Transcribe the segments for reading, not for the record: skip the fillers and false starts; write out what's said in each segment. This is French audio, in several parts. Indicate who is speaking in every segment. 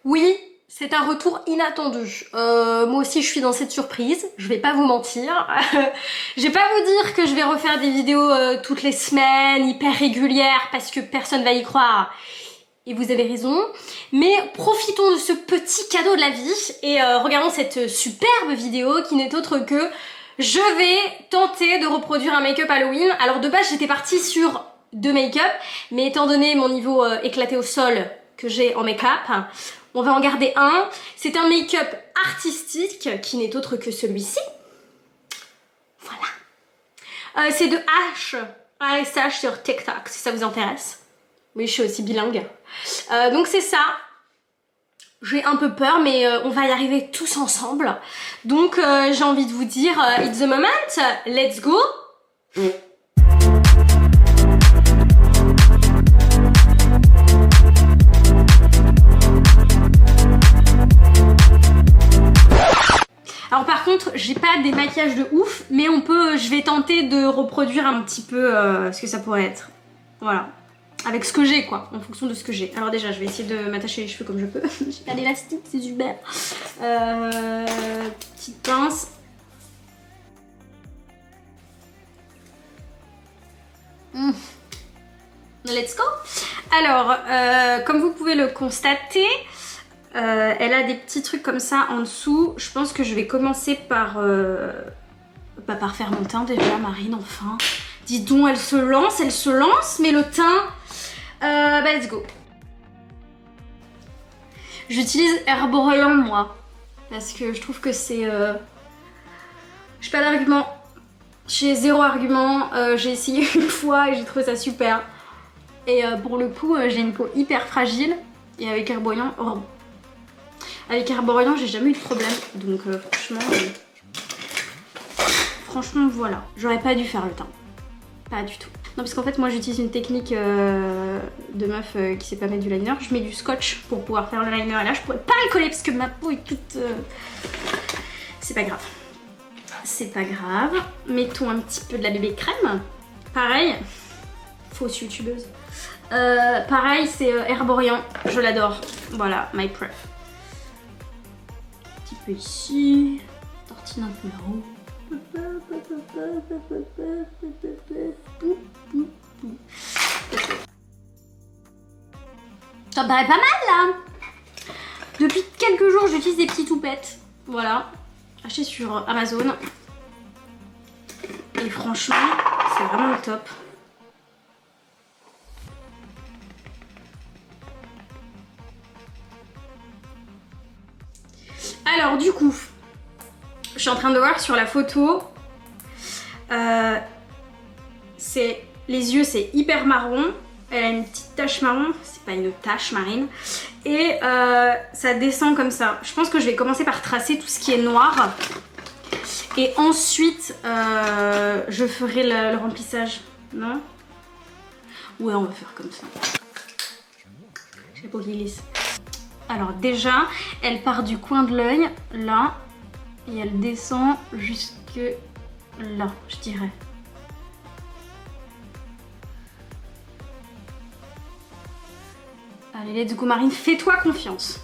Speaker 1: Oui, c'est un retour inattendu. Moi aussi je suis dans cette surprise, je vais pas vous mentir. Je vais pas vous dire que je vais refaire des vidéos toutes les semaines, hyper régulières, parce que personne va y croire. Et vous avez raison. Mais profitons de ce petit cadeau de la vie et regardons cette superbe vidéo qui n'est autre que je vais tenter de reproduire un make-up Halloween. Alors de base j'étais partie sur 2 make-up, mais étant donné mon niveau éclaté au sol que j'ai en make-up, on va en garder un. C'est un make-up artistique qui n'est autre que celui-ci. Voilà. C'est de ASH sur TikTok si ça vous intéresse. Oui, je suis aussi bilingue. Donc c'est ça. J'ai un peu peur, mais on va y arriver tous ensemble. Donc j'ai envie de vous dire, it's the moment, let's go. Alors par contre, j'ai pas des maquillages de ouf, mais je vais tenter de reproduire un petit peu ce que ça pourrait être. Voilà. Avec ce que j'ai quoi, en fonction de ce que j'ai. Alors déjà, je vais essayer de m'attacher les cheveux comme je peux. J'ai pas d'élastique, c'est super. Petite pince. Let's go. Alors, comme vous pouvez le constater, elle a des petits trucs comme ça en dessous. Je pense que je vais commencer par par faire mon teint déjà, Marine, enfin. Dis donc, elle se lance, mais le teint, bah let's go. J'utilise Herborian moi, parce que je trouve que c'est... j'ai pas d'argument. J'ai zéro argument, j'ai essayé une fois et j'ai trouvé ça super. Et pour le coup, j'ai une peau hyper fragile, et avec Herborian... Oh, avec Herborian, j'ai jamais eu de problème, donc franchement voilà. J'aurais pas dû faire le teint, pas du tout. Non, parce qu'en fait moi j'utilise une technique de meuf qui sait pas mettre du liner. Je mets du scotch pour pouvoir faire le liner, et là je pourrais pas le coller parce que ma peau est toute... C'est pas grave. C'est pas grave. Mettons un petit peu de la bébé crème. Pareil, fausse youtubeuse. Pareil, c'est Herborian, je l'adore. Voilà, my pref. Un petit peu ici, tortine un peu là-haut. Ça me paraît pas mal là. Depuis quelques jours j'utilise des petites toupettes. Voilà, acheté sur Amazon. Et franchement, c'est vraiment le top. Alors du coup, je suis en train de voir sur la photo, les yeux c'est hyper marron, elle a une petite tache marron, c'est pas une tache Marine, et ça descend comme ça. Je pense que je vais commencer par tracer tout ce qui est noir, et ensuite je ferai le remplissage, non? Ouais, on va faire comme ça. J'ai pas qu'il lisse. Alors déjà, elle part du coin de l'œil, là, et elle descend jusque là, je dirais. Allez, let's go Marine, fais-toi confiance.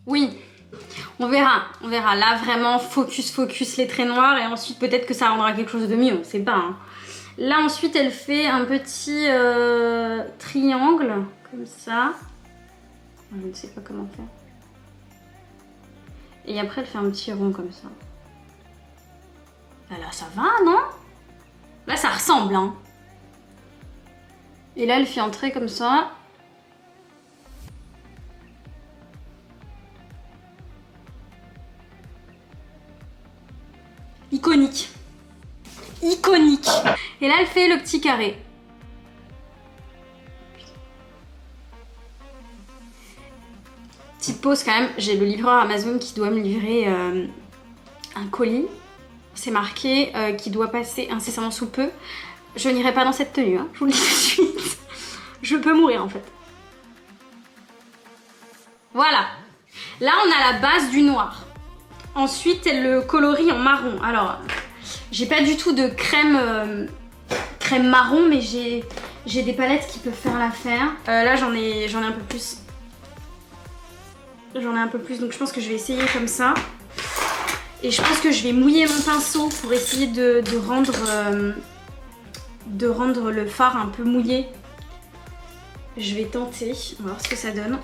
Speaker 1: Oui, on verra. Là vraiment focus les traits noirs et ensuite peut-être que ça rendra quelque chose de mieux, on sait pas. Hein. Là ensuite elle fait un petit triangle comme ça. Je ne sais pas comment faire. Et après elle fait un petit rond comme ça. Là ça va, non? Là ça ressemble, hein. Et là elle fait un trait comme ça. Iconique. Iconique. Et là elle fait le petit carré. Petite pause quand même, j'ai le livreur Amazon qui doit me livrer un colis. C'est marqué qu'il doit passer incessamment sous peu. Je n'irai pas dans cette tenue, hein, je vous le dis tout de suite. Je peux mourir en fait. Voilà. Là, on a la base du noir. Ensuite, elle le colorie en marron. Alors, j'ai pas du tout de crème, crème marron, mais j'ai des palettes qui peuvent faire l'affaire. Là, j'en ai un peu plus. J'en ai un peu plus, donc je pense que je vais essayer comme ça. Et je pense que je vais mouiller mon pinceau pour essayer de rendre le fard un peu mouillé. Je vais tenter, on va voir ce que ça donne.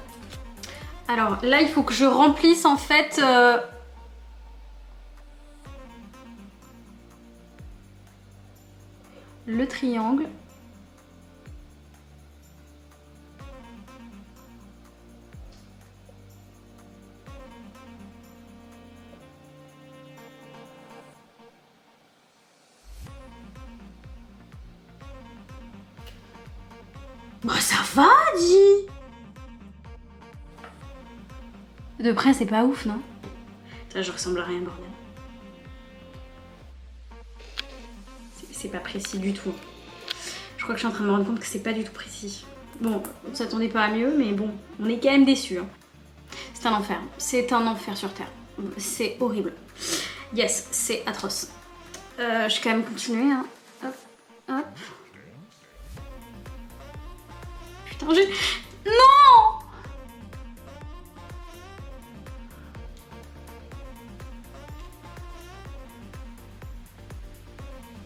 Speaker 1: Alors là, il faut que je remplisse en fait le triangle. Bah ça va, dis. De près, c'est pas ouf, non? Ça, je ressemble à rien, bordel. C'est pas précis du tout. Je crois que je suis en train de me rendre compte que c'est pas du tout précis. Bon, on s'attendait pas à mieux, mais bon, on est quand même déçus. Hein. C'est un enfer. C'est un enfer sur Terre. C'est horrible. Yes, c'est atroce. Je vais quand même continuer. Hein. Hop, hop. Putain, j'ai... Non!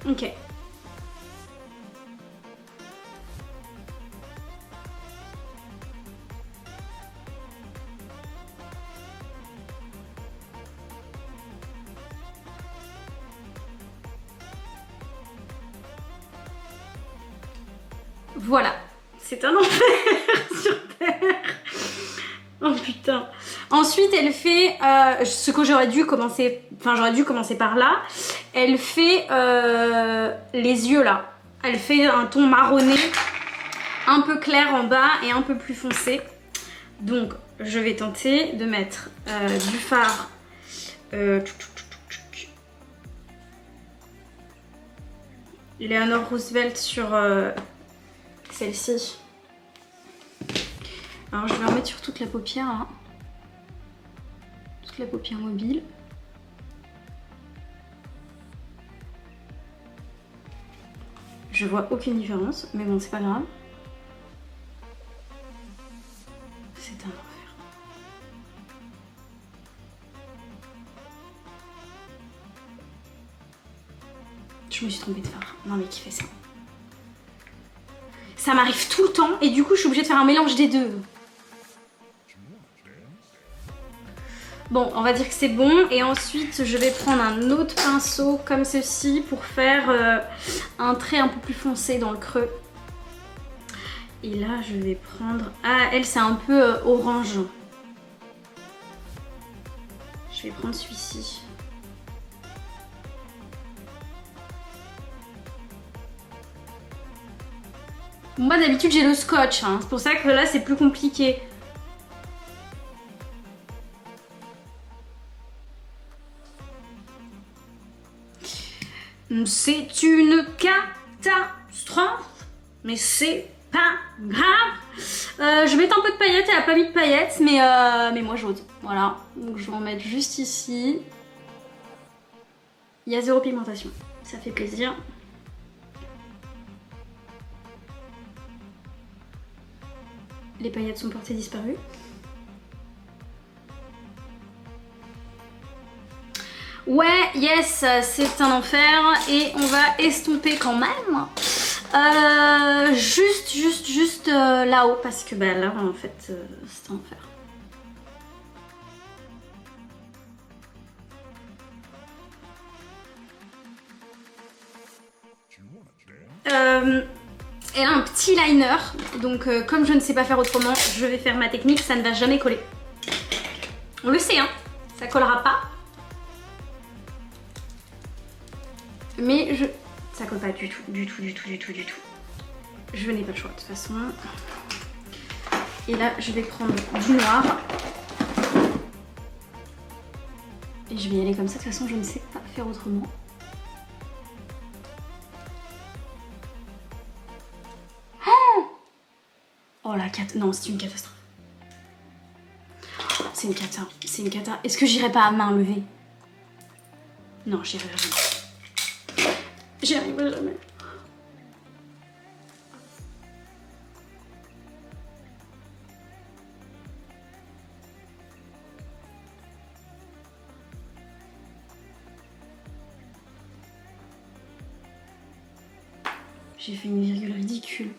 Speaker 1: Ok. Voilà, c'est un enfer sur Terre. Oh putain. Ensuite, elle fait ce que j'aurais dû commencer, enfin j'aurais dû commencer par là. Elle fait les yeux là. Elle fait un ton marronné, un peu clair en bas et un peu plus foncé. Donc, je vais tenter de mettre du fard. Eleanor Roosevelt sur celle-ci. Alors je vais en mettre sur toute la paupière là. Toute la paupière mobile. Je vois aucune différence, mais bon c'est pas grave. C'est un enfer. Je me suis trompée de fard. Non mais qui fait ça? Ça m'arrive tout le temps et du coup je suis obligée de faire un mélange des deux. Bon, on va dire que c'est bon et ensuite je vais prendre un autre pinceau comme ceci pour faire un trait un peu plus foncé dans le creux. Et là je vais prendre... Ah, elle c'est un peu orange. Je vais prendre celui-ci. Moi d'habitude j'ai le scotch, hein. C'est pour ça que là c'est plus compliqué. C'est une catastrophe, mais c'est pas grave. Je vais mettre un peu de paillettes, elle a pas mis de paillettes, mais moi j'ose. Voilà, donc je vais en mettre juste ici. Il y a zéro pigmentation, ça fait plaisir. Les paillettes sont portées disparues. Ouais, yes, c'est un enfer et on va estomper quand même. Juste là-haut parce que bah là en fait c'est un enfer. Elle a un petit liner, donc comme je ne sais pas faire autrement, je vais faire ma technique, ça ne va jamais coller. On le sait, hein, ça collera pas. Mais ça colle pas du tout. Je n'ai pas le choix de toute façon. Et là, je vais prendre du noir. Et je vais y aller comme ça, de toute façon, je ne sais pas faire autrement.
Speaker 2: Oh la cata. Non, c'est une catastrophe. C'est une cata. C'est une cata. Est-ce que j'irai pas à main levée? Non, j'y arriverai jamais. J'y arriverai jamais. J'ai fait une virgule ridicule.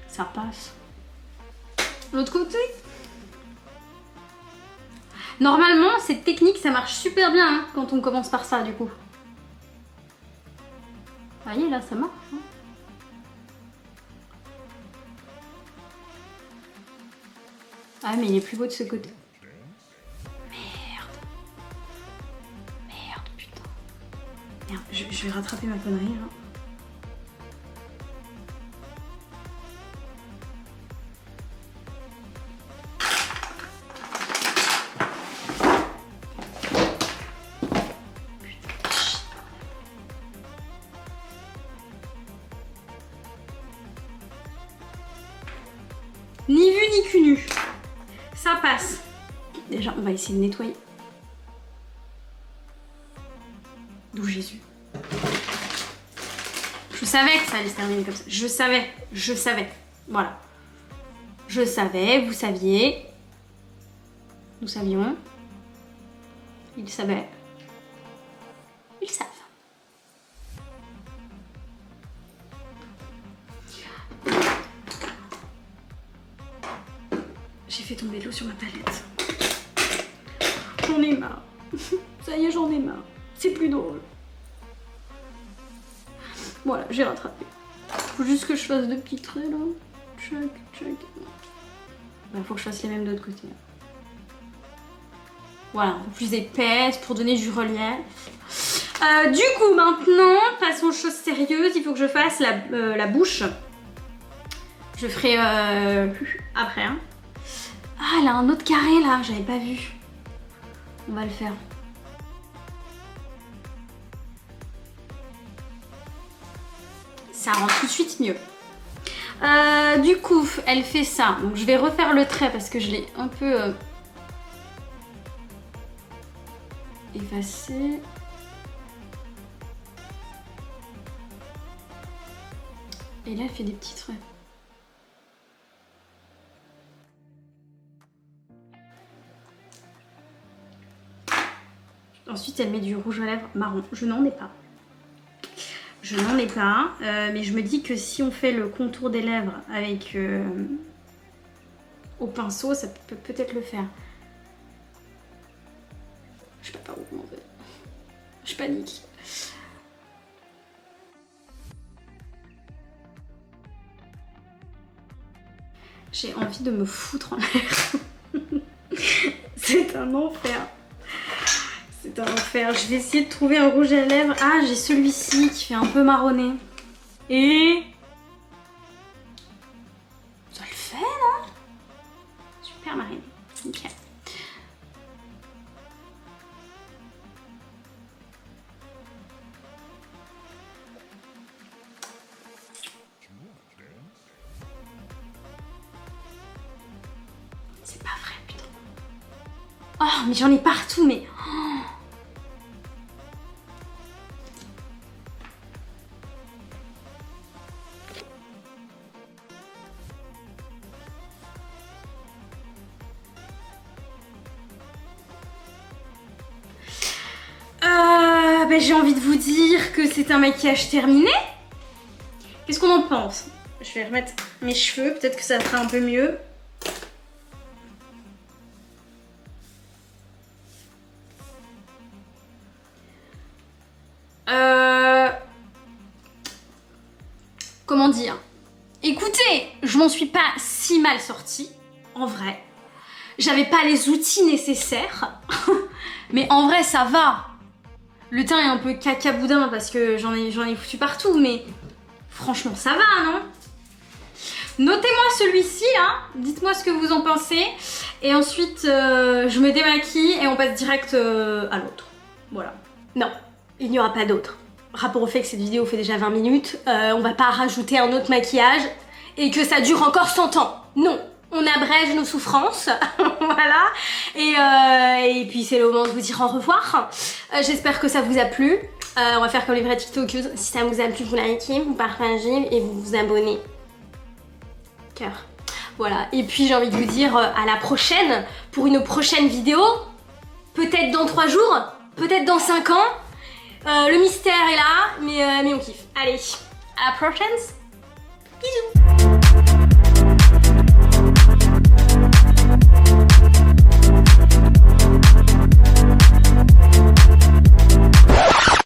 Speaker 2: Ça passe. L'autre côté. Normalement, cette technique, ça marche super bien hein, quand on commence par ça, du coup. Vous voyez, là, ça marche. Hein. Ah, mais il est plus beau de ce côté. Merde. Merde, putain. Merde, je vais rattraper ma connerie, là. Ni vu ni cul nu. Ça passe. Déjà, on va essayer de nettoyer. D'où Jésus. Je savais que ça allait se terminer comme ça. Je savais. Voilà. Je savais, vous saviez. Nous savions. Ils savaient. Ils savent. J'ai fait tomber de l'eau sur ma palette. J'en ai marre. Ça y est, j'en ai marre. C'est plus drôle. Voilà, j'ai rattrapé. Faut juste que je fasse 2 petits traits là. Tchac, tchac. Bah, faut que je fasse les mêmes de l'autre côté. Voilà, un peu plus épaisse pour donner du relief. Du coup, maintenant, passons aux choses sérieuses. Il faut que je fasse la bouche. Je ferai après. Hein. Ah, elle a un autre carré là, j'avais pas vu. On va le faire. Ça rend tout de suite mieux. Du coup, elle fait ça. Donc je vais refaire le trait parce que je l'ai un peu effacé. Et là, elle fait des petits traits. Ensuite, elle met du rouge à lèvres marron. Je n'en ai pas. Je n'en ai pas. Mais je me dis que si on fait le contour des lèvres avec au pinceau, ça peut peut-être le faire. Je sais pas par où en fait. Je panique. J'ai envie de me foutre en l'air. C'est un enfer. C'est un enfer. Je vais essayer de trouver un rouge à lèvres. Ah, j'ai celui-ci qui fait un peu marronné. Et... ça le fait, non? Super marine. Nickel. C'est pas vrai, putain. Oh, mais j'en ai partout, mais... Ben, j'ai envie de vous dire que c'est un maquillage terminé. Qu'est-ce qu'on en pense? Je vais remettre mes cheveux, peut-être que ça fera un peu mieux. Comment dire? Écoutez, je m'en suis pas si mal sortie, en vrai. J'avais pas les outils nécessaires, mais en vrai ça va. Le teint est un peu caca-boudin parce que j'en ai foutu partout, mais franchement ça va, non? Notez-moi celui-ci là, dites-moi ce que vous en pensez. Et ensuite, je me démaquille et on passe direct à l'autre. Voilà.
Speaker 1: Non, il n'y aura pas d'autre. Rapport au fait que cette vidéo fait déjà 20 minutes, on va pas rajouter un autre maquillage et que ça dure encore 100 ans. Non, on abrège nos souffrances, voilà. Et puis c'est le moment de vous dire au revoir. J'espère que ça vous a plu. On va faire comme les vraies tiktokeuses. Si ça vous a plu, vous likez, vous partagez et vous vous abonnez. Cœur. Voilà, et puis j'ai envie de vous dire à la prochaine pour une prochaine vidéo. Peut-être dans 3 jours, peut-être dans 5 ans. Le mystère est là, mais on kiffe. Allez, à la prochaine. Bisous.